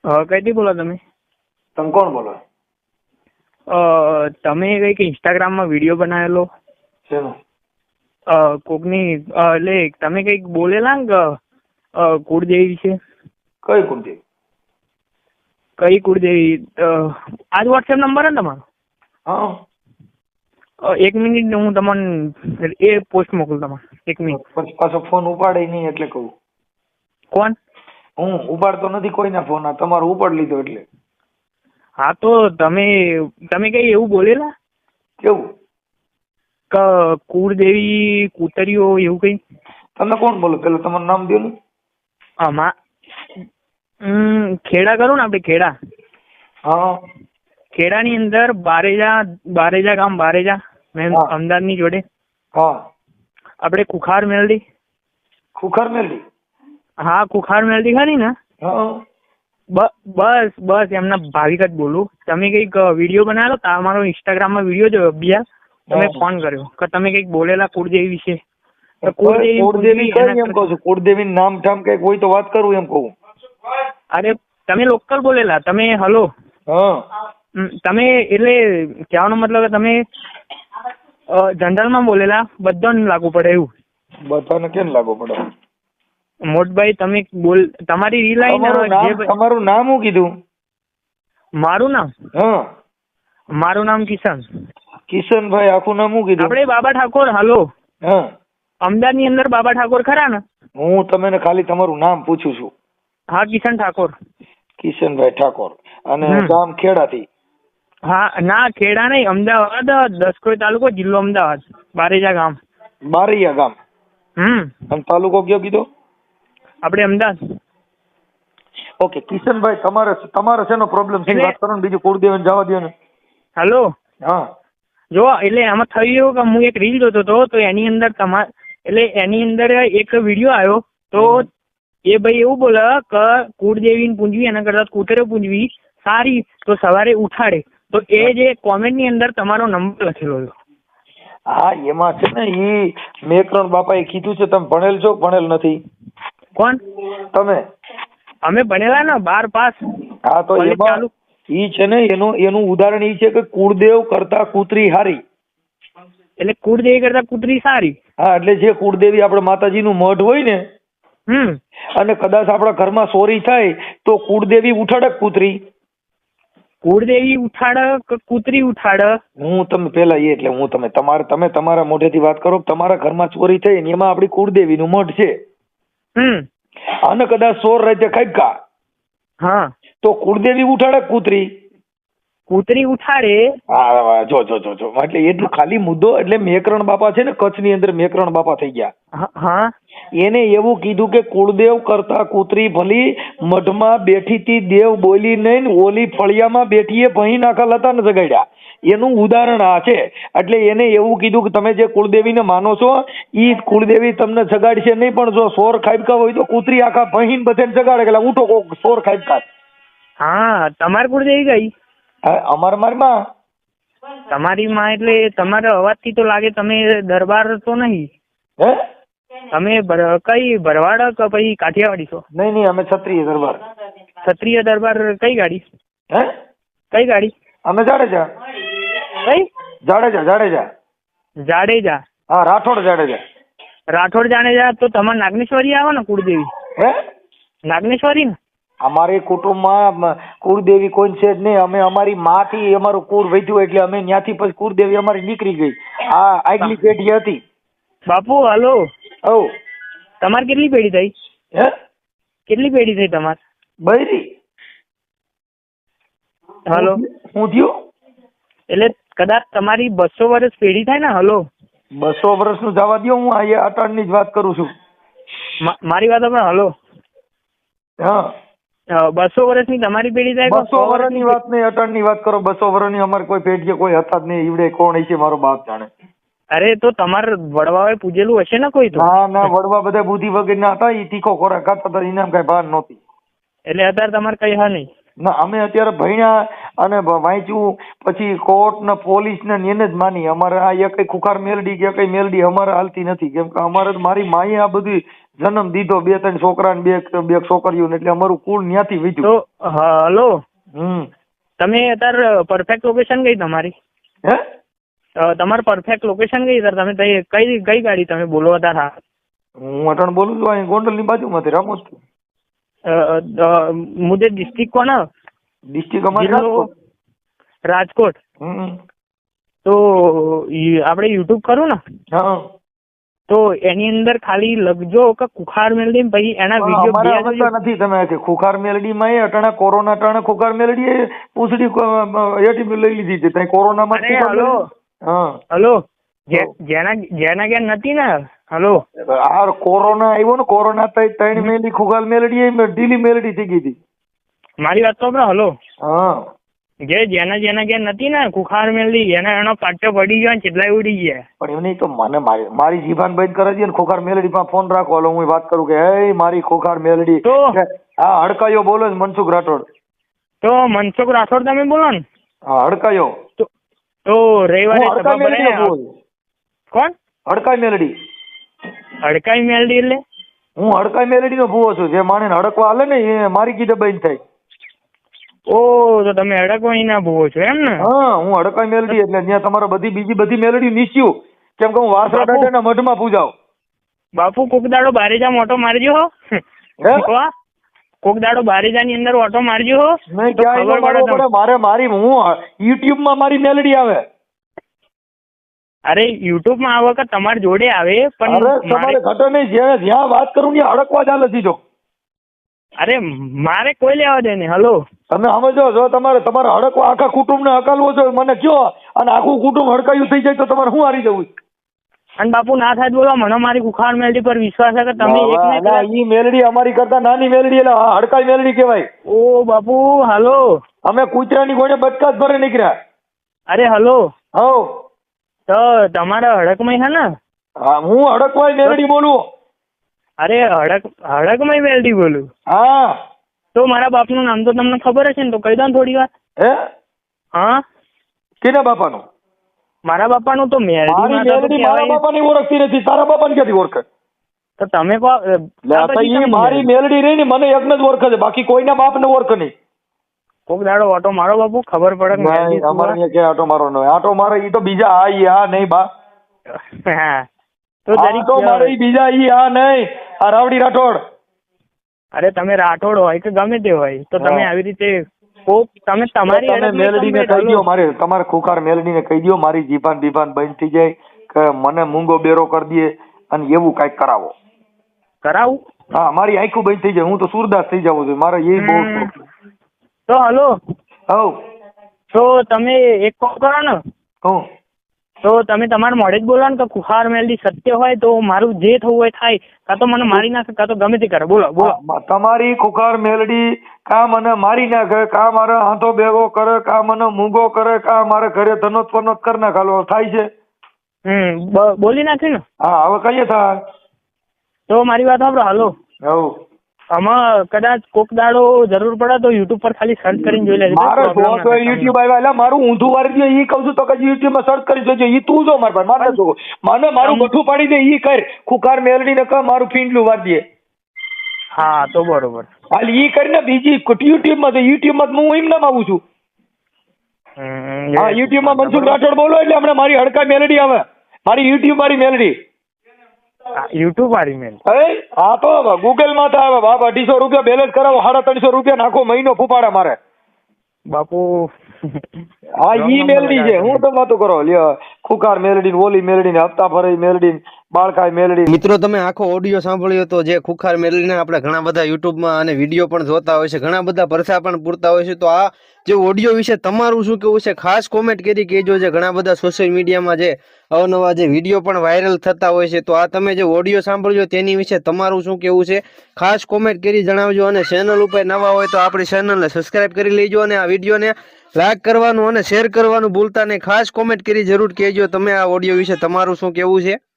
કઈથી બોલો તમે? તમે કોણ બોલો? તમે કંઈક ઇન્સ્ટાગ્રામમાં વિડીયો બનાવેલો શેનો? કોકની એટલે તમે કંઈક બોલેલા ને કે કુળદેવી વિશે. કઈ કુળદેવી? કઈ કુળદેવી? આજ વોટ્સએપ નંબર ને તમારો? હા. 1 મિનિટ હું તમને એ પોસ્ટ મોકલું તમારે. 1 મિનિટ. પછી પાછો ફોન ઉપાડે નહીં એટલે કહું. કોણ? હું ઉપાડતો નથી કોઈના ફોન. આ તમારો ઉપાડ લીધો એટલે. હા તો તમે કઈ એવું બોલેલા કેવું? કે કુળદેવી કૂતરીઓ એવું કઈ? તમે કોણ બોલો? પેલા તમારું નામ દો ને. આમાં ખેડા કરું ને આપણે ખેડા. હા. ખેડાની અંદર બારેજા ગામ બારેજા અમદાવાદની જોડે. હા. આપણે કુખાર મેલડી. ખુખાર મેલડી? હા કુખાર મેલડી ખરી ને? હા. બસ એમના ભાવિક જ બોલું. તમે કઈક વિડીયો બનાવેલો તમારો ઇન્સ્ટાગ્રામમાં વિડીયો જોયો બીજા તમે ફોન કર્યો કે તમે કઈક બોલેલા કુળદેવી વિશે. કુળદેવી કઈ એમ કહું છું? કુળદેવી નામ ઠામ કઈક હોય તો વાત કરું એમ કહું. અરે તમે લોકલ બોલેલા. તમે હલો. હા. તમે એટલે કહેવાનો મતલબ તમે જનરલમાં બોલેલા બધાને લાગુ પડે એવું? બધાને કેમ લાગુ પડે? મોટભાઈ તમે તમારી રીલ આવી. તમારું નામ શું કીધું? મારું નામ? હા. મારું નામ કિશન. કિશનભાઈ આખું નામ શું કીધું? આપણે બાબા ઠાકોર. હલો. હા. અમદાવાદ ની અંદર બાબા ઠાકોર ખરા ને? હું તમને ખાલી તમારું નામ પૂછું છું. હા કિશન ઠાકોર. કિશનભાઈ ઠાકોર. અને ગામ ખેડાથી? હા ના ખેડા નહીં, અમદાવાદ, દસક્રોઈ તાલુકો, જિલ્લો અમદાવાદ, બારેજા ગામ. બારૈયા ગામ. અને તાલુકો કયો કીધો? આપણે અમદાવાદ. ઓકે કિશનભાઈ, તમારે શેનો પ્રોબ્લેમ છે વાત કરો ને, બીજું કુળદેવને જવા દો ને. હેલો. હા. જો એટલે આમાં થયું એવું કે હું એક રીલ જોતો હતો તો એની અંદર એની અંદર એક વિડીયો આવ્યો તો એ ભાઈ એવું બોલે કે કુળદેવીને પૂંજવી એના કરતા કૂતરે પૂંજવી સારી, તો સવારે ઉઠાડે. તો એ જે કોમેન્ટ ની અંદર તમારો નંબર લખેલો હતો. હા એમાં છે ને ઈ મેકરણ બાપાએ કીધું છે. તમે ભણેલ છો ભણેલ નથી? કોણ? તમે? અમે ભણેલા ને 12 પાસ. હા તો એમાં ઈ છે ને એનું ઉદાહરણ ઈ છે કે કુળદેવ કરતા કૂતરી હારી. એટલે કુળદેવી કરતા કૂતરી સારી? હા એટલે જે કુળદેવી આપણે માતાજીનું મઢ હોય ને અને કદાચ આપણા ઘરમાં ચોરી થાય તો કુળદેવી ઉઠાડે કૂતરી? કુળદેવી ઉઠાડે કે કૂતરી ઉઠાડે? હું તમે પેલા એટલે હું તમે તમારા મોઢેથી વાત કરો. તમારા ઘરમાં ચોરી થઈ ને એમાં આપણી કુળદેવીનું મઢ છે અને કદાચ ચોર રાતે ખાઈકા તો કુળદેવી ઉઠાડે કૂતરી? કૂતરી ઉઠાડે. હા જો એટલે એટલું ખાલી મુદ્દો. એટલે મેકરણ બાપા છે ને કચ્છની અંદર મેકરણ બાપા થઈ ગયા. એને એવું કીધું કે કુળદેવ કરતા કૂતરી ભલી મઢમાં બેઠી તી દેવ બોલી નહીં, ઓલી ફળિયામાં બેઠીએ ભહી નાખા લતા ને જગાડ્યા. એનું ઉદાહરણ આ છે. એટલે એને એવું કીધું કે તમે જે કુળદેવીને માનો છો ઈ કુળદેવી તમને જગાડશે નહીં, પણ જો સોર ખાબકા હોય તો કૂતરી આખા ભહીને બધાને જગાડે એટલે ઉઠો કોક સોર ખાબકા. હા તમારી કુળદેવી કઈ? અમારી માં. તમારી માં એટલે તમારા અવાજથી તો લાગે તમે દરબાર તો નહીં. હે? તમે કઈ ભરવાડ કે પછી કાઠિયાવાડી છો? નહીં અમે ક્ષત્રિય દરબાર. ક્ષત્રિય દરબાર કઈ ગાડી? હે? કઈ ગાડી? અમે જાડેજા. કઈ? જાડેજા. હા રાઠોડ જાડેજા. રાઠોડ જાડેજા. તો તમારે નાગનેશ્વરી આવે ને કુળદેવી? હે? નાગનેશ્વરી ને? અમારી કુટુંબમાં કુળદેવી કોઈ છે જ નહીં. અમે અમારી માંથી અમારું કુળ વધ્યું એટલે અમે ત્યાંથી પછી કુળદેવી અમારી નીકળી ગઈ. આ આગલી પેઢી હતી. બાપુ હલો. તમારે કેટલી પેઢી થઈ? હે? કેટલી પેઢી થઈ તમારે? બૈરી. હલો. હું થયું? એટલે કદાચ તમારી 200 વર્ષ પેઢી થાય ને? હલો. 200 વર્ષનું જવા દો. હું અહીંયા અટાણની જ વાત કરું છું. મારી વાત પણ હલો. હા 200 વર્ષની તમારી પેઢી થાય? 200 વર્ષની વાત નહીં, અટાણની વાત કરો. 200 વર્ષની અમારે કોઈ પેઢી કોઈ હતા જ નહીં. ઈવડે કોણ હશે મારો બાપ જાણે. અરે તો તમારે વડવાએ પૂજેલું હશે ને કોઈ તો? ના વડવા બધા બુદ્ધિ વગર ના હતા. ઈ તીખો ખોરાક ખાતા હતા. ઇનામ કઈ ભાન નહોતી. એટલે અત્યારે તમારે કઈ હા નહીં? ના અમે અત્યારે ભણ્યા અને વાંચ્યું પછી કોર્ટ ને પોલીસ ને એને જ માની. અમારે આ કઈ ખુખાર મેલડી કે કઈ મેલડી અમારે હાલતી નથી. કેમ કે અમારે મારી માએ આ બધી જન્મ દીધો 2-3 છોકરા ને બે છોકરીઓ ને, એટલે અમારું કુળ ન્યાથી વીધું. તો હલો, હમ તમે અત્યારે પરફેક્ટ લોકેશન કઈ તમારી? હે તમારું પરફેક્ટ લોકેશન કઈ સર? તમે કઈ ગાડી તમે બોલો અત્યારે? હું અટણ બોલું છું અહીં ગોંડલ ની બાજુમાંથી, રામોદ. મુझे डिस्ट्रिक्ट को ना ડિસ્ટ્રિક્ટ અમારી રાજકોટ. તો આપણે યુટ્યુબ કરું ને, હા, તો એની અંદર ખાલી લખજો કે કુખાર મેલડી, પછી એના વિડીયો નથી. તમે ખુખાર મેલડી માં અટાણા કોરોના ટાણે ખુખાર મેલડી પૂછડી એટી લઈ લીધી છે ત્યાં કોરોના માં. હલો હલો, જેના ઘેર નથી ને, હલો, આ કોરોના આવ્યો ને, કોરોના 3 મેલડી ખુખાર મેલડી ઢીલી મેલડી થઈ ગઈ હતી. મારી વાત તો હલો, હા, જેના ઘેર નથી ને કુખાર મેલડી, એનો પાટો પડી ગયો ને ચેટલાય ઉડી ગયા. પણ એવું નહીં તો મને મારી જીભાન બંધ કરે છે ને, ખુખાર મેલડી માં ફોન રાખો. હાલો હું વાત કરું કે હે મારી ખુખાર મેલડી. હા, હડકાયો બોલો છે મનસુખ રાઠોડ. તો મનસુખ રાઠોડ તમે બોલો ને? હા, હડકાયો. તો રવિવારે કોણ? હડકાઈ મેલડી. હડકાઈ મેલડી એટલે? હું હડકાઈ મેલડી નો ભૂવો છું. જે માણે હડકવા હાલે ને એ મારી કીધે બંધ થાય. ઓ, તો તમે હડકવાઈ ના ભૂવો છો એમ ને? હા, હું હડકાઈ મેલડી એટલે ત્યાં તમારે બીજી બધી મેલડી નીચ્યું. કેમ કે હું વાસરા દાદાના મઢમાં પૂજાવ. બાપુ કોક દાડો બારેજા ઓટો મારજો હો. કોક દાડો બારેજા ની અંદર ઓટો મારજો હો. નહીં, ક્યાં મારે મારી હું યુટ્યુબ માં મારી મેલડી આવે. અરે યુટ્યુબ માં આવે કે તમારી જોડે આવે, પણ તમારે ઘટે નહીં. જ્યાં વાત કરું ને હડકવા જ હાલે સીધો. અરે મારે કોઈ લેવા દે નહીં. હલો, તમે સમજો, જો તમારે હડકવા આખા કુટુંબ ને હકાલવો છો મને કયો, અને આખું કુટુંબ હડકાયું થઈ જાય તો તમારે શું હારી જવું? અને બાપુ ના થાય બોલો, મને મારી કુખાર મેલડી પર વિશ્વાસ છે કે તમે ઈ મેલડી અમારી કરતા નાની મેલડી એટલે હડકાઈ મેલડી કહેવાય. ઓ બાપુ, હલો, અમે કૂતરાની ગોળે બચકા જ ભરે નીકળ્યા. અરે હલો, હો, તો તમારા હડકમાં છે ને? હા, હું હડકવાઈ મેલડી બોલું. અરે હડકમાં મેલડી બોલું? હા. તો મારા બાપનું નામ તો તમને ખબર હશે ને, તો કહી દો ને થોડી વાર. હે? હા. કેના બાપાનું? મારા બાપાનું તો મેલડી. મારા બાપાની ઓળખતી નથી, તારા બાપાને ક્યાંથી ઓળખે? તો તમે મારી મેલડી રહી ને મને એકને જ ઓળખે છે, બાકી કોઈના બાપને ઓળખે નહીં. કોક દાડો ઓટો મારો બાપુ, ખબર પડે. અમારે ક્યાં આટો મારો ન હોય. આટો મારે ઈ તો બીજા આ નહીં બા. હા, તો આટો મારે બીજા આ નહીં, આ રાવડી રાઠોડ. અરે તમે રાઠોડ હોય કે ગમે તે હોય, તો તમે આવી રીતે તમે તમારી મેલડીને કહી દો, મારે તમારે ખુખાર મેલડીને કહી દો મારી જીભાન બીભાન બંધ થઈ જાય કે મને મૂંગો બેરો કરી દે અને એવું કઈક કરાવો. કરાવું? હા, મારી આંખું બંધ થઈ જાય, હું તો સુરદાસ થઈ જાઉં છું. મારે એ બહુ. તો હલો, હવ, તો તમે એક કામ કરો ને, તો તમે તમારા મોઢે જ બોલો ને કે કુખાર મેલડી સત્ય હોય તો મારું જે થવું હોય થાય, કાં તો મને મારી નાખે કાં તો ગમે તે કરે. બોલો બોલો. તમારી કુખાર મેલડી કા મને મારી નાખે, કા મારે હાથો ભેગો કરે, કા મને મૂંગો કરે, કા મારે ઘરે ધનોત પનોત કરી નાખાલો થાય છે. બોલી નાખી ને? હા, હવે કહીએ થાય તો મારી વાત સાંભળો. હાલો, હવ, આમાં કદાચ કોક દાડો જરૂર પડે તો યુટ્યુબ પર ખાલી સર્ચ કરીને જોઈ લેજો. યુટ્યુબ આવ્યા મારું ઊંધું વારી દે ઈ કહું છું તો કઈ યુટ્યુબ માં સર્ચ કરી જોજો. ઈ તું જો માર ભાઈ, મારે જો મને મારું ગઠું પાડી દે ઈ કર. ખુખાર મેલડી ને કહ મારું ફીંડલું વારી દે. હા, તો બરોબર. હાલ ઈ કરીને બીજી યુટ્યુબ માં હું એમ નામ આવું છું. હા, યુટ્યુબ માં મનસુખ રાઠોડ બોલો એટલે હમણાં મારી હડકા મેલડી આવે. મારી યુટ્યુબ મારી મેલડી. યુટ્યુબ વાળી મેલ? હા, તો ગૂગલ માં આવે બાપ. 250 રૂપિયા બેલેન્સ કરાવો, 350 રૂપિયા નાખો, મહિનો ફૂપાડા મારે બાપુ. હા, ઈ મેલડી છે. હું તો વાતો કરો લ્યો. ખુખાર મેલડી, ઓલી મેલડી ને હપ્તા ભરાઈ મેલડી, બાળકાઈ મેલડી. મિત્રો, તમે આખો ઓડિયો સાંભળ્યો તો જે ખુખાર મેલડીને આપણે ઘણા બધા યુટ્યુબમાં અને વિડીયો પણ જોતા હોય છે, ઘણા બધા પરસા પણ પૂરતા હોય છે. તો આ જે ઓડિયો વિશે તમારું શું કેવું છે ખાસ કોમેન્ટ કરી કહેજો. જે ઘણા બધા સોશિયલ મીડિયામાં જે અવનવા જે વિડીયો પણ વાયરલ થતા હોય છે, તો આ તમે જે ઓડિયો સાંભળ્યો તેની વિશે તમારું શું કેવું છે ખાસ કોમેન્ટ કરી જણાવજો. અને ચેનલ ઉપર નવા હોય તો આપણી ચેનલને સબસ્ક્રાઇબ કરી લેજો અને આ વિડીયોને લાઈક કરવાનું અને શેર કરવાનું ભૂલતા નહીં. ખાસ કોમેન્ટ કરી જરૂર કહેજો તમે આ ઓડિયો વિશે તમારું શું કેવું છે.